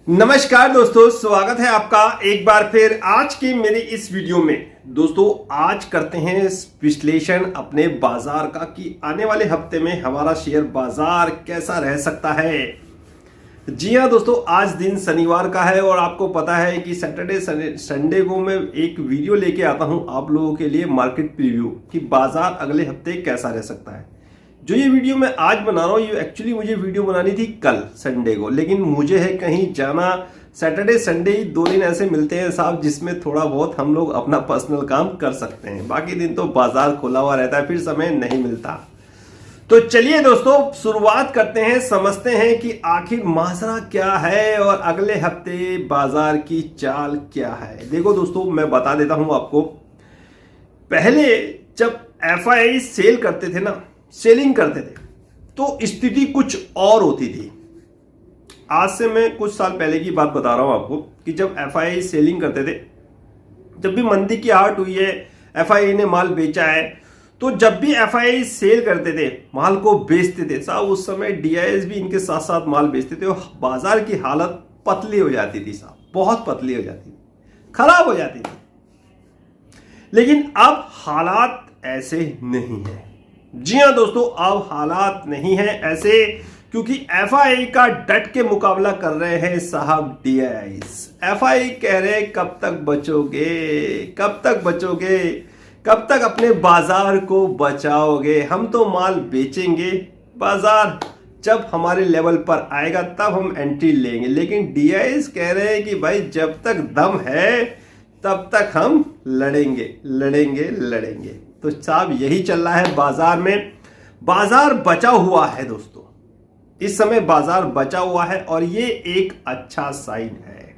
नमस्कार दोस्तों, स्वागत है आपका एक बार फिर आज के मेरे इस वीडियो में। दोस्तों आज करते हैं विश्लेषण अपने बाजार का कि आने वाले हफ्ते में हमारा शेयर बाजार कैसा रह सकता है। जी हाँ दोस्तों, आज दिन शनिवार का है और आपको पता है कि सैटरडे संडे को मैं एक वीडियो लेके आता हूं आप लोगों के लिए मार्केट प्रीव्यू कि बाजार अगले हफ्ते कैसा रह सकता है। जो ये वीडियो मैं आज बना रहा हूँ ये एक्चुअली मुझे वीडियो बनानी थी कल संडे को, लेकिन मुझे है कहीं जाना। सैटरडे संडे ही 2 दिन ऐसे मिलते हैं साहब जिसमें थोड़ा बहुत हम लोग अपना पर्सनल काम कर सकते हैं, बाकी दिन तो बाजार खुला हुआ रहता है, फिर समय नहीं मिलता। तो चलिए दोस्तों शुरुआत करते हैं, समझते हैं कि आखिर माजरा क्या है और अगले हफ्ते बाजार की चाल क्या है। देखो दोस्तों मैं बता देता हूं आपको, पहले जब एफआई सेल करते थे ना, सेलिंग करते थे तो स्थिति कुछ और होती थी। आज से मैं कुछ साल पहले की बात बता रहा हूं आपको कि जब एफआई सेलिंग करते थे, जब भी मंदी की आहट हुई है, एफआई ने माल बेचा है, तो जब भी एफआई सेल करते थे माल को बेचते थे साहब, उस समय डीआईएस भी इनके साथ साथ माल बेचते थे और बाजार की हालत पतली हो जाती थी साहब, बहुत पतली हो जाती थी, खराब हो जाती थी। लेकिन अब हालात ऐसे नहीं है। जी हाँ दोस्तों, अब हालात नहीं है ऐसे क्योंकि एफआई का डट के मुकाबला कर रहे हैं साहब डीआईएस। एफआई कह रहे कब तक बचोगे, कब तक बचोगे, कब तक अपने बाजार को बचाओगे, हम तो माल बेचेंगे, बाजार जब हमारे लेवल पर आएगा तब हम एंट्री लेंगे। लेकिन डीआईएस कह रहे हैं कि भाई जब तक दम है तब तक हम लड़ेंगे लड़ेंगे लड़ेंगे। तो साहब यही चल रहा है बाजार में, बाजार बचा हुआ है दोस्तों, इस समय बाजार बचा हुआ है और ये एक अच्छा साइन है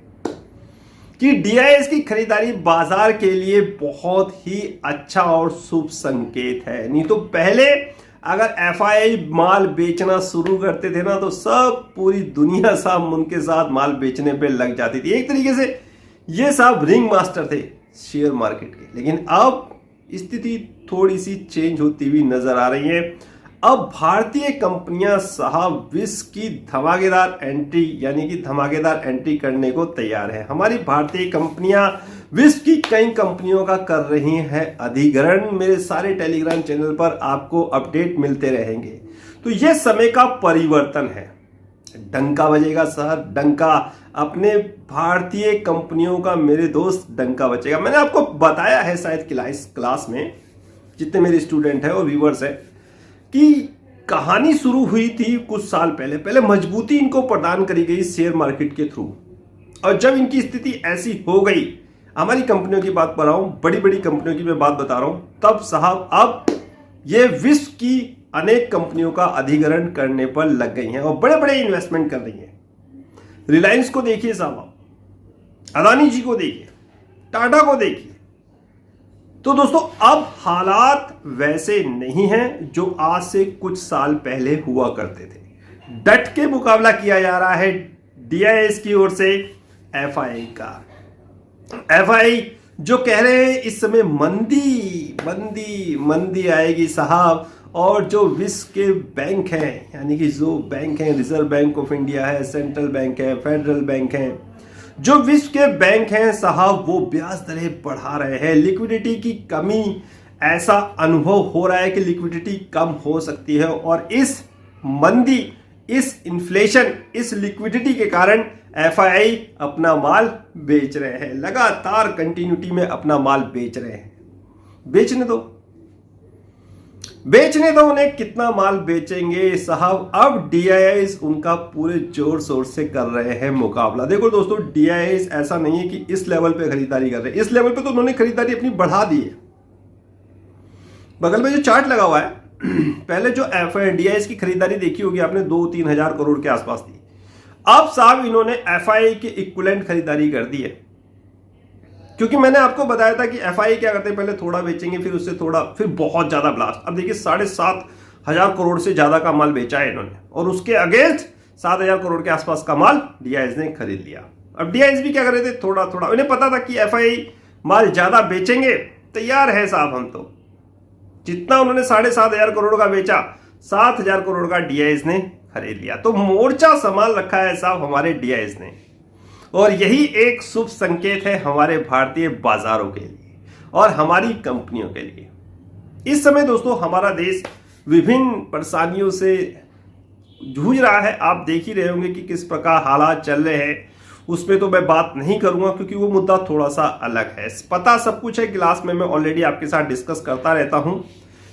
कि डीआईएस की खरीदारी बाजार के लिए बहुत ही अच्छा और शुभ संकेत है। नहीं तो पहले अगर एफआई माल बेचना शुरू करते थे ना तो सब पूरी दुनिया साहब उनके साथ माल बेचने पे लग जाती थी। एक तरीके से ये साहब रिंग मास्टर थे शेयर मार्केट के। लेकिन अब स्थिति थोड़ी सी चेंज होती हुई नजर आ रही है। अब भारतीय कंपनियां साहब विश्व की धमाकेदार एंट्री यानी कि धमाकेदार एंट्री करने को तैयार है। हमारी भारतीय कंपनियां विश्व की कई कंपनियों का कर रही हैं अधिग्रहण। मेरे सारे टेलीग्राम चैनल पर आपको अपडेट मिलते रहेंगे। तो यह समय का परिवर्तन है, डंका बजेगा सर, डंका अपने भारतीय कंपनियों का मेरे दोस्त डंका बचेगा। मैंने आपको बताया है शायद क्लास में, जितने मेरे स्टूडेंट हैं और व्यूवर्स हैं, कि कहानी शुरू हुई थी कुछ साल पहले। पहले मजबूती इनको प्रदान करी गई शेयर मार्केट के थ्रू, और जब इनकी स्थिति ऐसी हो गई, हमारी कंपनियों की बात कर रहा हूं, बड़ी बड़ी कंपनियों की मैं बात बता रहा हूं, तब साहब अब ये विश्व की अनेक कंपनियों का अधिग्रहण करने पर लग गई हैं और बड़े बड़े इन्वेस्टमेंट कर रही हैं। रिलायंस को देखिए साहब, अदानी जी को देखिए, टाटा को देखिए। तो दोस्तों अब हालात वैसे नहीं हैं जो आज से कुछ साल पहले हुआ करते थे। डट के मुकाबला किया जा रहा है डीआईएस की ओर से एफआई का। एफआई जो कह रहे हैं इस समय मंदी मंदी मंदी आएगी साहब, और जो विश्व के बैंक हैं यानी कि जो बैंक हैं, रिजर्व बैंक ऑफ इंडिया है, सेंट्रल बैंक है, फेडरल बैंक है, जो विश्व के बैंक हैं साहब वो ब्याज दरें बढ़ा रहे हैं। लिक्विडिटी की कमी, ऐसा अनुभव हो रहा है कि लिक्विडिटी कम हो सकती है और इस मंदी, इस इन्फ्लेशन, इस लिक्विडिटी के कारण एफआई अपना माल बेच रहे हैं, लगातार कंटिन्यूटी में अपना माल बेच रहे हैं। बेचने दो उन्हें, कितना माल बेचेंगे साहब। अब डीआईएस उनका पूरे जोर शोर से कर रहे हैं मुकाबला। देखो दोस्तों डीआईएस ऐसा नहीं है कि इस लेवल पे खरीदारी कर रहे हैं, इस लेवल पे तो उन्होंने खरीदारी अपनी बढ़ा दी है। बगल में जो चार्ट लगा हुआ है, पहले जो डीआईएस की खरीदारी देखी होगी आपने, 2-3 हजार करोड़ के आसपास थी। अब साहब इन्होंने एफआई के इक्विवेलेंट खरीदारी कर दी है, क्योंकि मैंने आपको बताया था कि एफआई क्या करते हैं, पहले थोड़ा बेचेंगे, फिर उससे थोड़ा, फिर बहुत ज्यादा ब्लास्ट। अब देखिए 7,500 करोड़ से ज्यादा का माल बेचा है इन्होंने, और उसके अगेंस्ट 7,000 करोड़ के आसपास का माल डीआईएस ने खरीद लिया। अब डीआईएस भी क्या कर रहे थे, थोड़ा थोड़ा, उन्हें पता था कि एफआई माल ज्यादा बेचेंगे, तैयार है साहब हम तो। जितना उन्होंने 7,500 करोड़ का बेचा, 7,000 करोड़ का डीआईएस ने खरीद लिया। तो मोर्चा संभाल रखा है साहब हमारे डीआईएस ने। और यही एक शुभ संकेत है हमारे भारतीय बाजारों के लिए और हमारी कंपनियों के लिए। इस समय दोस्तों हमारा देश विभिन्न परेशानियों से जूझ रहा है। आप देख ही रहे होंगे कि किस प्रकार हालात चल रहे हैं। उसमें तो मैं बात नहीं करूंगा क्योंकि वो मुद्दा थोड़ा सा अलग है। पता सब कुछ है, क्लास में मैं ऑलरेडी आपके साथ डिस्कस करता रहता हूं।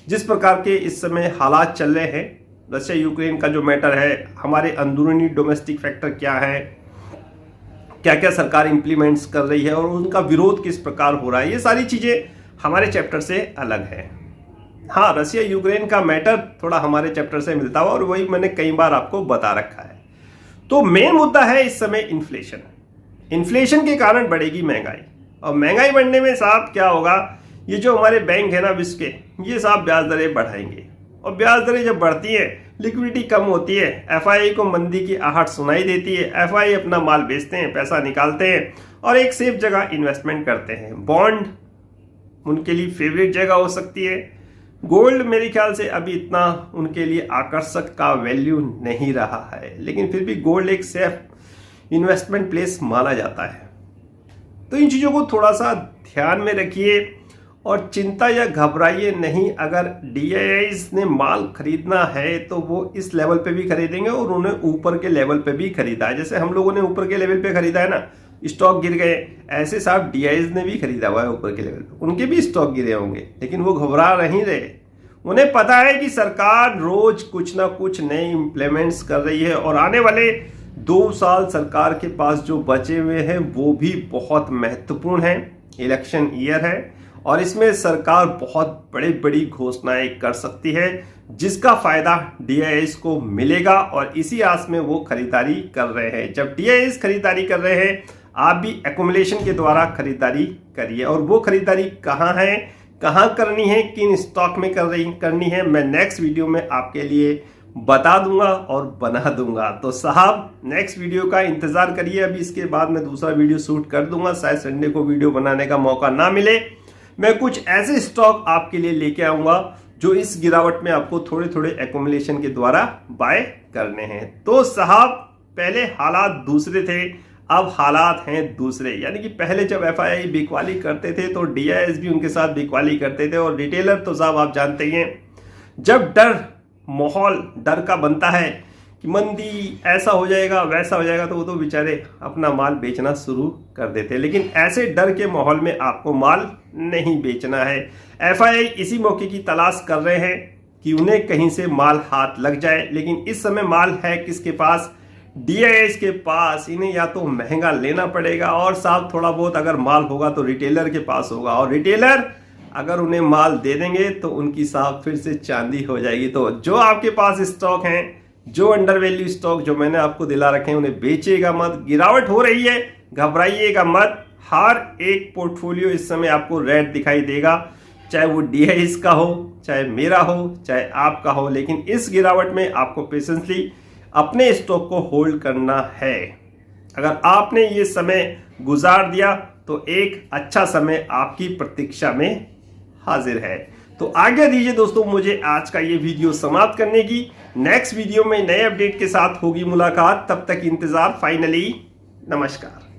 जिस प्रकार के इस समय हालात चल रहे हैं, रशिया यूक्रेन का जो मैटर है, हमारे अंदरूनी डोमेस्टिक फैक्टर क्या है, क्या क्या सरकार इंप्लीमेंट्स कर रही है और उनका विरोध किस प्रकार हो रहा है, ये सारी चीजें हमारे चैप्टर से अलग है। हाँ, रशिया यूक्रेन का मैटर थोड़ा हमारे चैप्टर से मिलता हुआ और वही मैंने कई बार आपको बता रखा है। तो मेन मुद्दा है इस समय इन्फ्लेशन। इन्फ्लेशन के कारण बढ़ेगी महंगाई और महंगाई बढ़ने में साहब क्या होगा, ये जो हमारे बैंक है ना विश्व के, ये साहब ब्याज दरें बढ़ाएंगे और ब्याज दरें जब बढ़ती है लिक्विडिटी कम होती है, एफआई को मंदी की आहट सुनाई देती है, एफआई अपना माल बेचते हैं, पैसा निकालते हैं और एक सेफ जगह इन्वेस्टमेंट करते हैं। बॉन्ड उनके लिए फेवरेट जगह हो सकती है। गोल्ड मेरे ख्याल से अभी इतना उनके लिए आकर्षक का वैल्यू नहीं रहा है, लेकिन फिर भी गोल्ड एक सेफ इन्वेस्टमेंट प्लेस माना जाता है। तो इन चीज़ों को थोड़ा सा ध्यान में रखिए और चिंता या घबराइए नहीं। अगर डीआईआईज ने माल खरीदना है तो वो इस लेवल पे भी खरीदेंगे और उन्हें ऊपर के लेवल पे भी खरीदा है। जैसे हम लोगों ने ऊपर के लेवल पे खरीदा है ना, स्टॉक गिर गए, ऐसे साहब डीआईआईज ने भी खरीदा हुआ है ऊपर के लेवल पे, उनके भी स्टॉक गिरे होंगे, लेकिन वो घबरा नहीं रहे। उन्हें पता है कि सरकार रोज कुछ ना कुछ नए इंप्लीमेंट्स कर रही है और आने वाले 2 साल सरकार के पास जो बचे हुए हैं वो भी बहुत महत्वपूर्ण है। इलेक्शन ईयर है और इसमें सरकार बहुत बड़ी बड़ी घोषणाएं कर सकती है जिसका फायदा डीआईआईज को मिलेगा और इसी आस में वो खरीदारी कर रहे हैं। जब डीआईआईज खरीदारी कर रहे हैं, आप भी एक्युमुलेशन के द्वारा खरीदारी करिए। और वो खरीदारी कहाँ है, कहाँ करनी है, किन स्टॉक में करनी है, मैं नेक्स्ट वीडियो में आपके लिए बता दूंगा और बना दूंगा। तो साहब नेक्स्ट वीडियो का इंतजार करिए। अभी इसके बाद मैं दूसरा वीडियो शूट कर दूंगा, शायद संडे को वीडियो बनाने का मौका ना मिले। मैं कुछ ऐसे स्टॉक आपके लिए लेके आऊंगा जो इस गिरावट में आपको थोड़े थोड़े एक्युमुलेशन के द्वारा बाय करने हैं। तो साहब पहले हालात दूसरे थे, अब हालात हैं दूसरे। यानी कि पहले जब एफआईआई बिकवाली करते थे तो डीआईआईज भी उनके साथ बिकवाली करते थे और रिटेलर तो साहब आप जानते ही हैं, जब माहौल डर का बनता है कि मंदी ऐसा हो जाएगा वैसा हो जाएगा, तो वो तो बेचारे अपना माल बेचना शुरू कर देते हैं। लेकिन ऐसे डर के माहौल में आपको माल नहीं बेचना है। एफआईआई इसी मौके की तलाश कर रहे हैं कि उन्हें कहीं से माल हाथ लग जाए, लेकिन इस समय माल है किसके पास, डीआईआईज के पास। इन्हें या तो महंगा लेना पड़ेगा और साहब थोड़ा बहुत अगर माल होगा तो रिटेलर के पास होगा, और रिटेलर अगर उन्हें माल दे देंगे तो उनकी साहब फिर से चांदी हो जाएगी। तो जो आपके पास स्टॉक हैं, जो अंडर वैल्यू स्टॉक जो मैंने आपको दिला रखे हैं, उन्हें बेचिएगा मत। गिरावट हो रही है, घबराइएगा मत। हर एक पोर्टफोलियो इस समय आपको रेड दिखाई देगा, चाहे वो डीआईआईज का हो, चाहे मेरा हो, चाहे आपका हो। लेकिन इस गिरावट में आपको पेशेंसली अपने स्टॉक को होल्ड करना है। अगर आपने ये समय गुजार दिया तो एक अच्छा समय आपकी प्रतीक्षा में हाजिर है। तो आज्ञा दीजिए दोस्तों मुझे आज का ये वीडियो समाप्त करने की। नेक्स्ट वीडियो में नए अपडेट के साथ होगी मुलाकात, तब तक इंतजार। फाइनली नमस्कार।